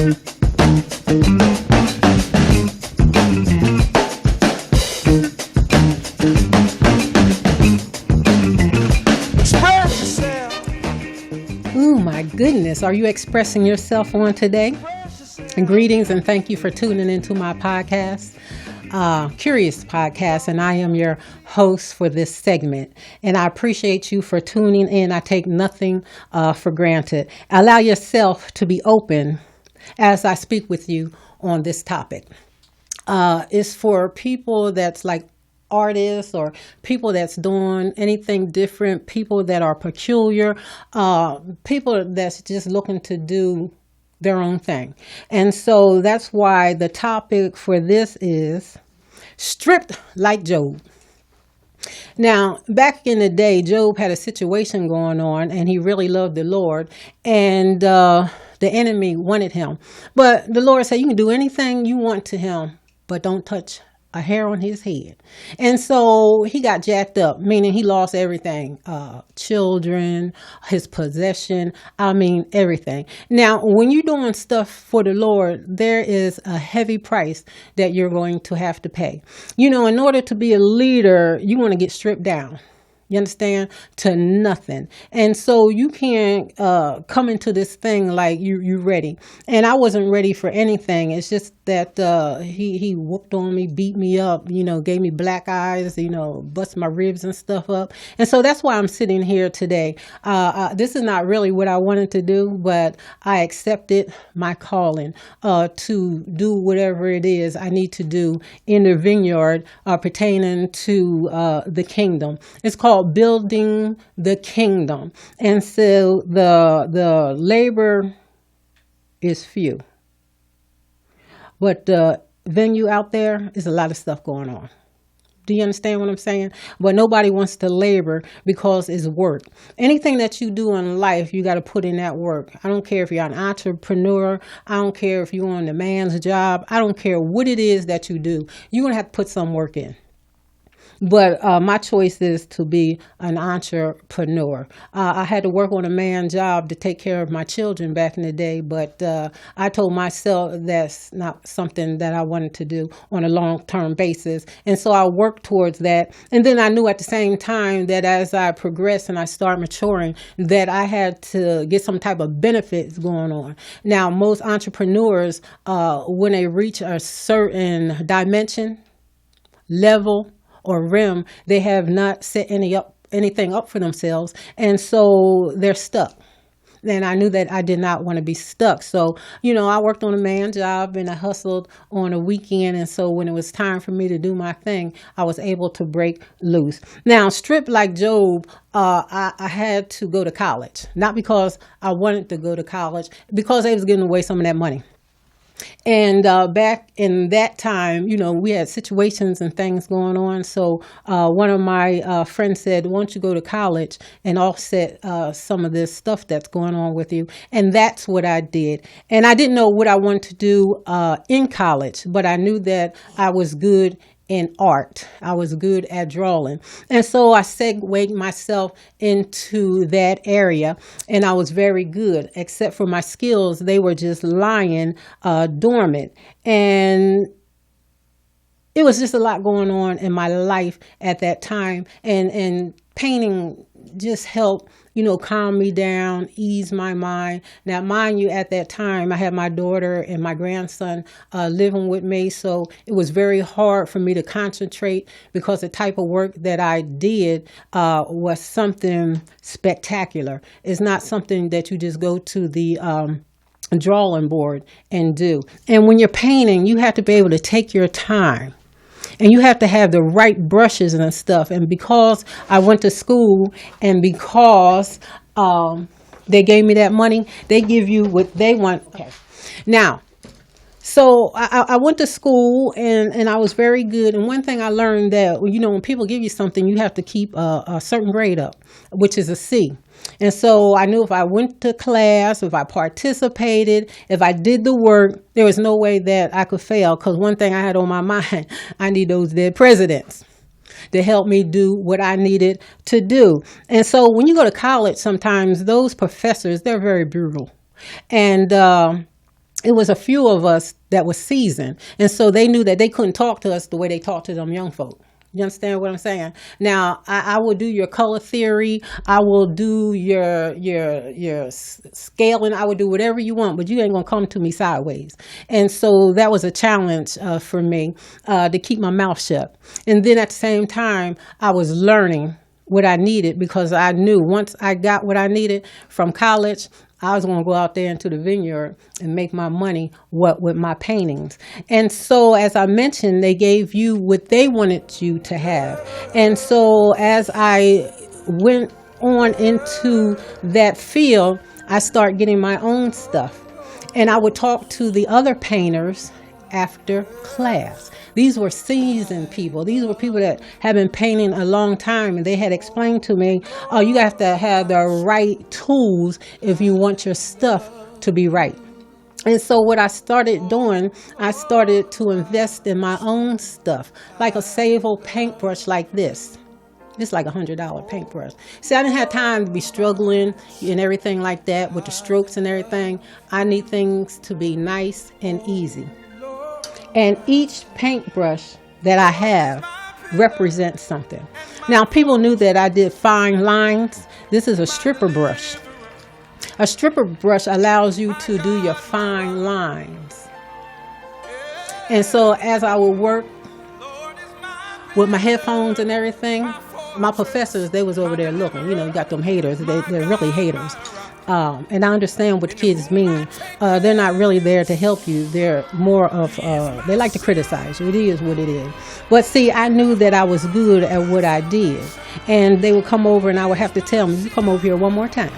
Oh my goodness, are you expressing yourself on today? And greetings and thank you for tuning into my podcast, Qurious podcast, and I am your host for this segment. And I appreciate you for tuning in. I take nothing for granted. Allow yourself to be open as I speak with you on this topic. It's for people that's like artists or people that's doing anything different, people that are peculiar, people that's just looking to do their own thing. And so that's why the topic for this is stripped like Job. Now, back in the day, Job had a situation going on and he really loved the Lord, and the enemy wanted him. But the Lord said, you can do anything you want to him, but don't touch a hair on his head. And so he got jacked up, meaning he lost everything, children, his possession, everything. Now, when you're doing stuff for the Lord, there is a heavy price that you're going to have to pay. In order to be a leader, you want to get stripped down. You understand? To nothing. And so you can't come into this thing like you're ready. And I wasn't ready for anything. It's just that he whooped on me, beat me up, gave me black eyes, bust my ribs and stuff up. And so that's why I'm sitting here today. This is not really what I wanted to do, but I accepted my calling to do whatever it is I need to do in the vineyard pertaining to the kingdom. It's called building the kingdom. And so the labor is few, but the venue out there is a lot of stuff going on. Do you understand what I'm saying? But nobody wants to labor because it's work. Anything that you do in life, you got to put in that work. I don't care if you're an entrepreneur. I don't care if you're on the man's job. I don't care what it is that you do. You're going to have to put some work in. But my choice is to be an entrepreneur. I had to work on a man's job to take care of my children back in the day, but I told myself that's not something that I wanted to do on a long-term basis. And so I worked towards that. And then I knew at the same time that as I progressed and I started maturing, that I had to get some type of benefits going on. Now, most entrepreneurs, when they reach a certain dimension, level, or rim, they have not set anything up for themselves, and so they're stuck. And I knew that I did not want to be stuck. So, I worked on a man's job and I hustled on a weekend. And so when it was time for me to do my thing, I was able to break loose. Now, stripped like Job, I had to go to college. Not because I wanted to go to college, because they was giving away some of that money. And back in that time, we had situations and things going on. So one of my friends said, why don't you go to college and offset some of this stuff that's going on with you? And that's what I did. And I didn't know what I wanted to do in college, but I knew that I was good in art. I was good at drawing. And so I segued myself into that area, and I was very good, except for my skills. They were just lying dormant. And it was just a lot going on in my life at that time. And painting just helped, calm me down, ease my mind. Now, mind you, at that time, I had my daughter and my grandson living with me. So it was very hard for me to concentrate because the type of work that I did was something spectacular. It's not something that you just go to the drawing board and do. And when you're painting, you have to be able to take your time. And you have to have the right brushes and stuff. And because I went to school and because they gave me that money, they give you what they want. Okay. Now, so I went to school and I was very good. And one thing I learned that, when people give you something, you have to keep a certain grade up, which is a C. And so I knew if I went to class, if I participated, if I did the work, there was no way that I could fail. Because one thing I had on my mind, I need those dead presidents to help me do what I needed to do. And so when you go to college, sometimes those professors, they're very brutal. And it was a few of us that was seasoned. And so they knew that they couldn't talk to us the way they talk to them young folk. You understand what I'm saying? Now, I will do your color theory. I will do your scaling. I will do whatever you want, but you ain't going to come to me sideways. And so that was a challenge for me to keep my mouth shut. And then at the same time, I was learning what I needed, because I knew once I got what I needed from college, I was going to go out there into the vineyard and make my money with my paintings. And so, as I mentioned, they gave you what they wanted you to have. And so as I went on into that field, I started getting my own stuff. And I would talk to the other painters after class. These were seasoned people. These were people that had been painting a long time, and they had explained to me, oh, you have to have the right tools if you want your stuff to be right. And so what I started doing, I started to invest in my own stuff, like a Sable paintbrush like this. It's like $100 paintbrush. See, I didn't have time to be struggling and everything like that with the strokes and everything. I need things to be nice and easy. And each paintbrush that I have represents something. Now, people knew that I did fine lines. This is a stripper brush. A stripper brush allows you to do your fine lines. And so as I would work with my headphones and everything, my professors, they was over there looking. You know, you got them haters. They're really haters. And I understand what kids mean. They're not really there to help you. They're more of, they like to criticize you. It is what it is. But see, I knew that I was good at what I did. And they would come over and I would have to tell them, you come over here one more time,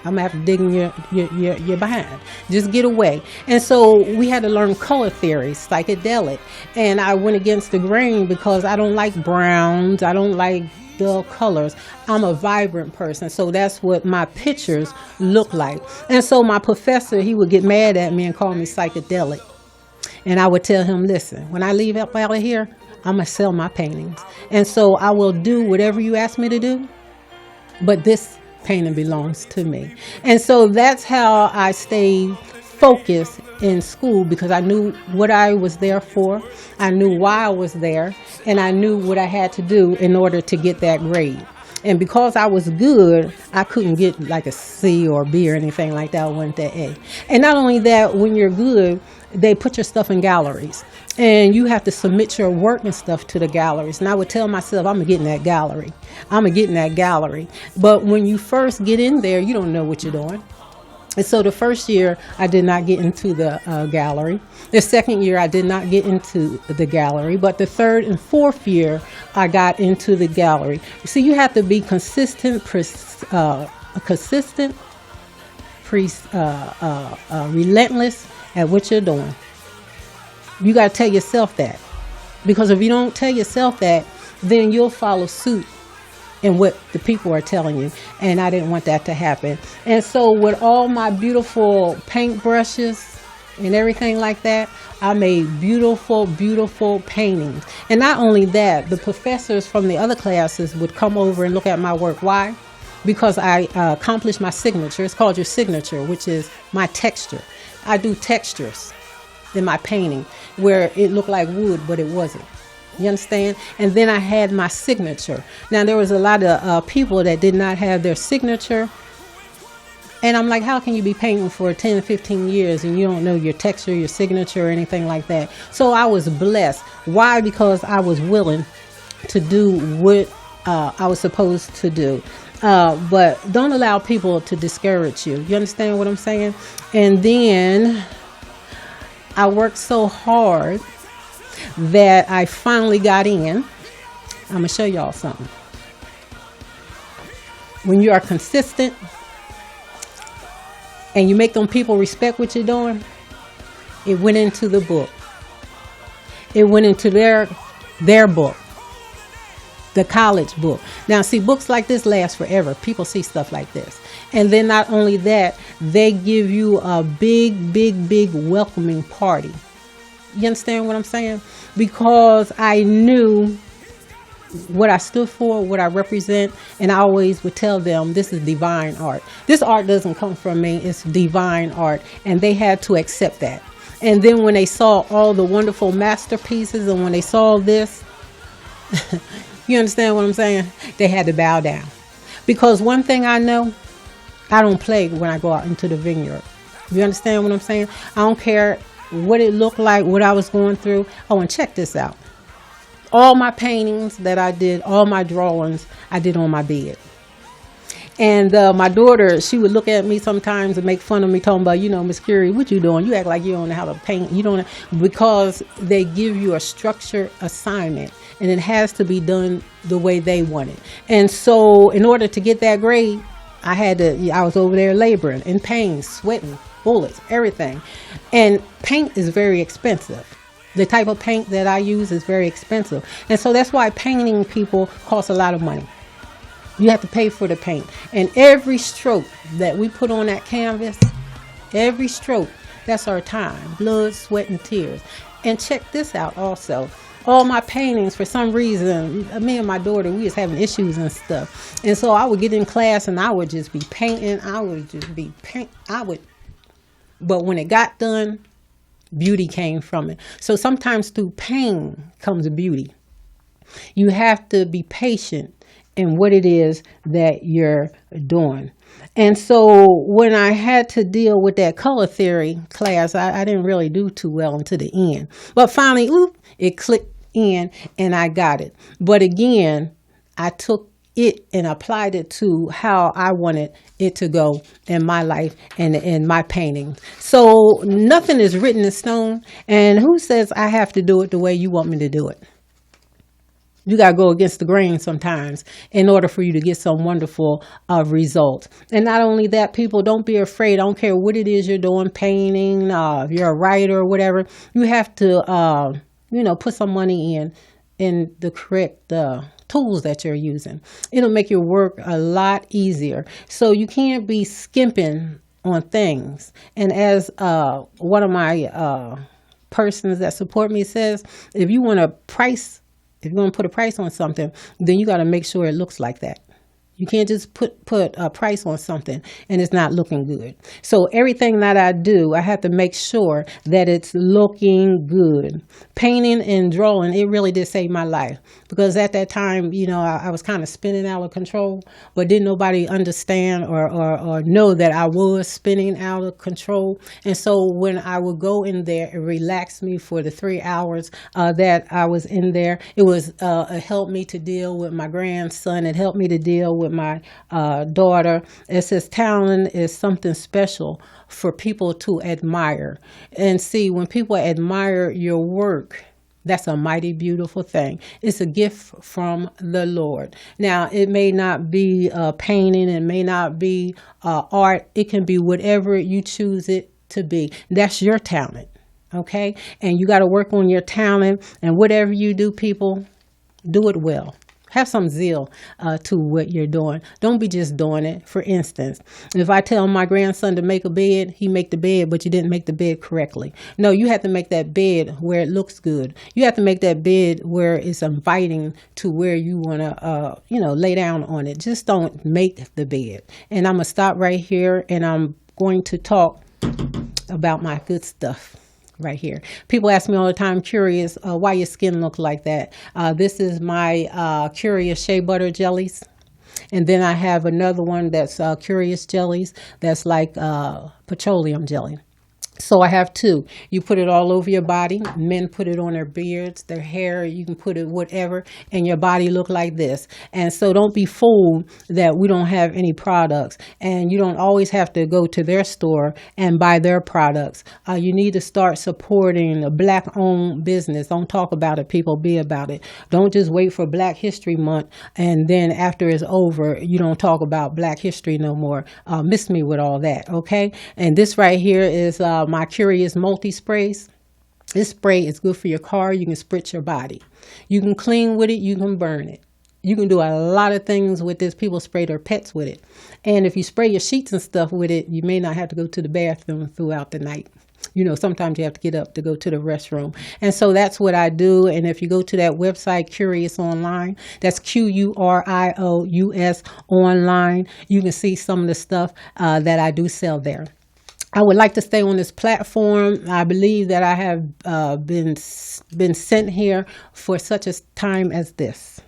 I'm going to have to dig in your behind. Just get away. And so we had to learn color theory, psychedelic. And I went against the grain because I don't like browns. I don't like dull colors. I'm a vibrant person, so that's what my pictures look like. And so my professor, he would get mad at me and call me psychedelic. And I would tell him, listen, when I leave up out of here, I'm going to sell my paintings. And so I will do whatever you ask me to do, but this painting belongs to me. And so that's how I stayed focused in school, because I knew what I was there for. I knew why I was there, and I knew what I had to do in order to get that grade. And because I was good, I couldn't get like a C or B or anything like that. I went to A. And not only that, when you're good, they put your stuff in galleries. And you have to submit your work and stuff to the galleries. And I would tell myself, I'm going to get in that gallery. I'm going to get in that gallery. But when you first get in there, you don't know what you're doing. And so the first year, I did not get into the gallery. The second year, I did not get into the gallery. But the third and fourth year, I got into the gallery. You see, you have to be consistent, relentless at what you're doing. You got to tell yourself that. Because if you don't tell yourself that, then you'll follow suit in what the people are telling you. And I didn't want that to happen. And so with all my beautiful paint brushes and everything like that, I made beautiful, beautiful paintings. And not only that, the professors from the other classes would come over and look at my work. Why? Because I accomplished my signature. It's called your signature, which is my texture. I do textures in my painting where it looked like wood, but it wasn't. You understand? And then I had my signature. Now, there was a lot of people that did not have their signature. And I'm like, how can you be painting for 10, 15 years and you don't know your texture, your signature, or anything like that? So I was blessed. Why? Because I was willing to do what I was supposed to do. But don't allow people to discourage you. You understand what I'm saying? And then I worked so hard that I finally got in. I'm going to show y'all something. When you are consistent and you make them people respect what you're doing, it went into the book. It went into their book, the college book. Now, see, books like this last forever. People see stuff like this. And then not only that, they give you a big, big, big welcoming party. You understand what I'm saying? Because I knew what I stood for, what I represent, and I always would tell them this is divine art. This art doesn't come from me, it's divine art, and they had to accept that. And then when they saw all the wonderful masterpieces and when they saw this, you understand what I'm saying? They had to bow down. Because one thing I know, I don't play when I go out into the vineyard. You understand what I'm saying? I don't care what it looked like, what I was going through. Oh, and check this out. All my paintings that I did, all my drawings, I did on my bed. And my daughter, she would look at me sometimes and make fun of me, talking about, Miss Qurious, what you doing? You act like you don't know how to paint. You don't, because they give you a structured assignment, and it has to be done the way they want it. And so, in order to get that grade, I was over there laboring, in pain, sweating, bullets, everything. And paint is very expensive. The type of paint that I use is very expensive. And so that's why painting people costs a lot of money. You have to pay for the paint. And every stroke that we put on that canvas, every stroke, that's our time. Blood, sweat, and tears. And check this out also. All my paintings, for some reason, me and my daughter, we was having issues and stuff. And so I would get in class and I would just be painting. But when it got done, beauty came from it. So sometimes through pain comes beauty. You have to be patient in what it is that you're doing. And so when I had to deal with that color theory class, I didn't really do too well until the end. But finally, it clicked in and I got it. But again, I took it and applied it to how I wanted it to go in my life and in my painting. So nothing is written in stone. And who says I have to do it the way you want me to do it? You got to go against the grain sometimes in order for you to get some wonderful results. And not only that, people, don't be afraid. I don't care what it is you're doing, painting, if you're a writer or whatever. You have to, put some money in the correct tools that you're using. It'll make your work a lot easier. So you can't be skimping on things. And as one of my persons that support me says, if you want to put a price on something, then you got to make sure it looks like that. You can't just put a price on something and it's not looking good. So everything that I do, I have to make sure that it's looking good. Painting and drawing, it really did save my life. Because at that time, I was kind of spinning out of control, but didn't nobody understand or know that I was spinning out of control. And so when I would go in there, it relaxed me for the 3 hours that I was in there. It helped me to deal with my grandson. It helped me to deal with my daughter. It says talent is something special for people to admire. And see, when people admire your work, that's a mighty beautiful thing. It's a gift from the Lord. Now, it may not be painting, it may not be art. It can be whatever you choose it to be. That's your talent, okay? And you got to work on your talent. And whatever you do, people, do it well. Have some zeal to what you're doing. Don't be just doing it. For instance, if I tell my grandson to make a bed, he make the bed, but you didn't make the bed correctly. No, you have to make that bed where it looks good. You have to make that bed where it's inviting to where you want to, lay down on it. Just don't make the bed. And I'm going to stop right here and I'm going to talk about my good stuff. Right here. People ask me all the time, Qurious, why your skin look like that. This is my Qurious shea butter jellies. And then I have another one that's Qurious jellies. That's like petroleum jelly. So I have two. You put it all over your body. Men put it on their beards, their hair. You can put it whatever, and your body look like this. And so don't be fooled that we don't have any products. And you don't always have to go to their store and buy their products. You need to start supporting a Black-owned business. Don't talk about it, people. Be about it. Don't just wait for Black History Month, and then after it's over, you don't talk about Black history no more. Miss me with all that, okay? And this right here is my Qurious multi-sprays. This spray is good for your car. You can spritz your body. You can clean with it. You can burn it. You can do a lot of things with this. People spray their pets with it. And if you spray your sheets and stuff with it, you may not have to go to the bathroom throughout the night. Sometimes you have to get up to go to the restroom. And so that's what I do. And if you go to that website, Qurious Online, that's Qurious Online, you can see some of the stuff that I do sell there. I would like to stay on this platform. I believe that I have been sent here for such a time as this,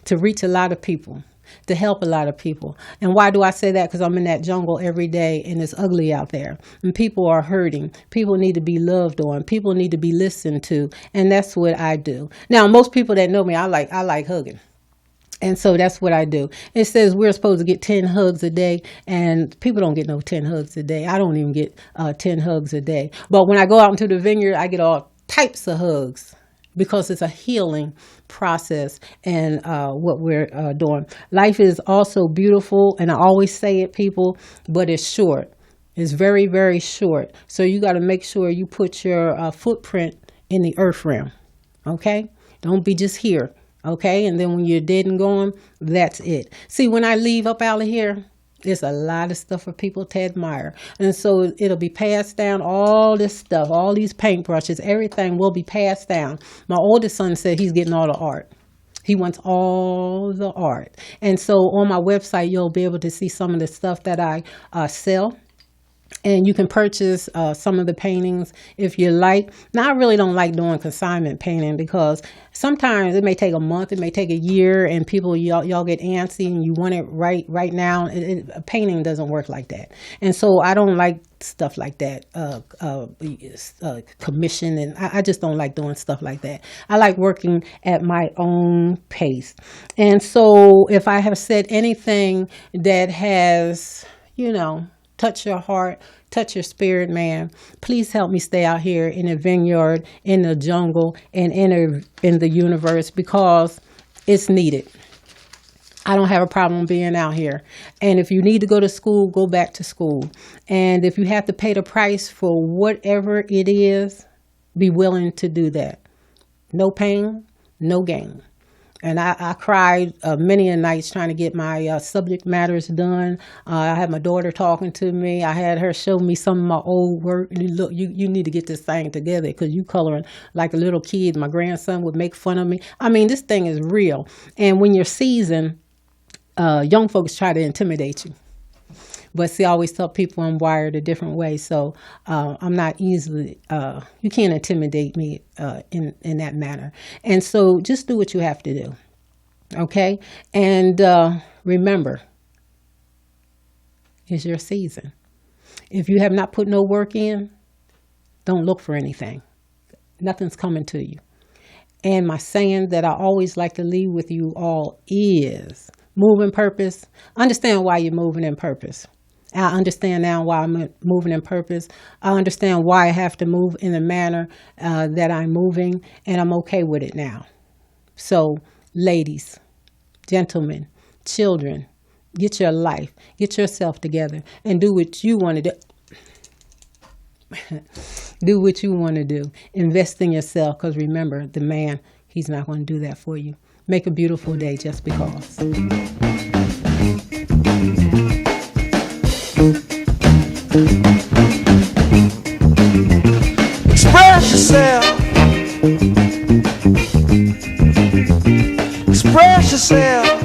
to reach a lot of people, to help a lot of people. And why do I say that? Because I'm in that jungle every day, and it's ugly out there. And people are hurting. People need to be loved on. People need to be listened to. And that's what I do. Now, most people that know me, I like hugging. And so that's what I do. It says we're supposed to get 10 hugs a day, and people don't get no 10 hugs a day. I don't even get 10 hugs a day. But when I go out into the vineyard, I get all types of hugs, because it's a healing process and what we're doing. Life is also beautiful, and I always say it, people, but it's short. It's very, very short. So you got to make sure you put your footprint in the earth realm, okay? Don't be just here. Okay, and then when you're dead and gone, that's it. See, when I leave up out of here, there's a lot of stuff for people to admire. And so it'll be passed down, all this stuff, all these paintbrushes, everything will be passed down. My oldest son said he's getting all the art. He wants all the art. And so on my website, you'll be able to see some of the stuff that I sell. And you can purchase some of the paintings if you like. Now, I really don't like doing consignment painting, because sometimes it may take a month, it may take a year, and people, y'all get antsy and you want it right now. A painting doesn't work like that. And so I don't like stuff like that, commission, and I just don't like doing stuff like that. I like working at my own pace. And so if I have said anything that has, touch your heart, touch your spirit, man, please help me stay out here in the vineyard, in the jungle, and in the universe, because it's needed. I don't have a problem being out here. And if you need to go to school, go back to school. And if you have to pay the price for whatever it is, be willing to do that. No pain, no gain. And I cried many a nights trying to get my subject matters done. I had my daughter talking to me. I had her show me some of my old work. Look, you need to get this thing together, because you coloring like a little kid. My grandson would make fun of me. I mean, this thing is real. And when you're seasoned, young folks try to intimidate you. But see, I always tell people I'm wired a different way. So I'm not easily, you can't intimidate me in that manner. And so just do what you have to do. Okay? And remember, it's your season. If you have not put no work in, don't look for anything. Nothing's coming to you. And my saying that I always like to leave with you all is, move in purpose. Understand why you're moving in purpose. I understand now why I'm moving in purpose. I understand why I have to move in the manner that I'm moving, and I'm okay with it now. So, ladies, gentlemen, children, get your life, get yourself together, and do what you want to do. Do what you want to do. Invest in yourself, because remember, the man, he's not going to do that for you. Make a beautiful day just because. Express yourself. Express yourself.